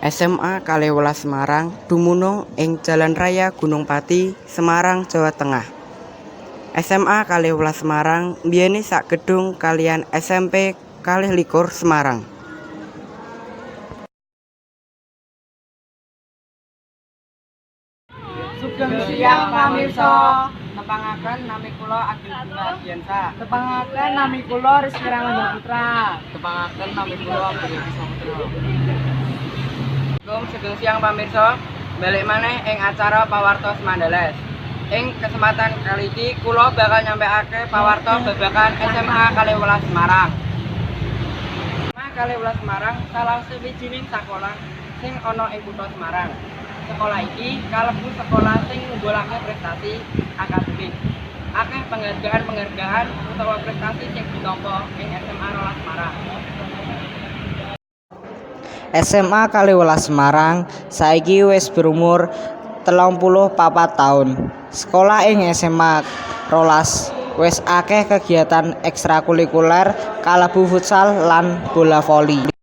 SMA Kalewelas Semarang dumunung ing Jalan Raya Gunung Pati, Semarang, Jawa Tengah. SMA Kalewelas Semarang mbiyèné sak gedung kaliyan SMP Kalih Likur Semarang. Sugeng siang pamirsa. Tepangaken nami kula Agil Gunardiansa. Tepangaken nami kula Rizky Ramanda Putra. Tepangaken nami kula Budi Saputra. Sugeng siang pamirsa, balik maneh ing acara pawartos Mandales. Ing kesempatan kali iki kula bakal nyampeake pawartos babagan SMA Kalewelas Semarang. SMA Kalewelas Semarang salah sawijining sekolah sing ana ing Kutha Semarang. Sekolah iki kalebu sekolah sing ngumpulake prestasi akademik. Akeh penghargaan utawa prestasi sing ditampa ing SMA Kalewelas Semarang. SMA Kalewelas Semarang saiki wis berumur 34 taun. Sekolah ing SMA rolas wis akeh kegiatan ekstrakurikuler kalebu futsal lan bola voli.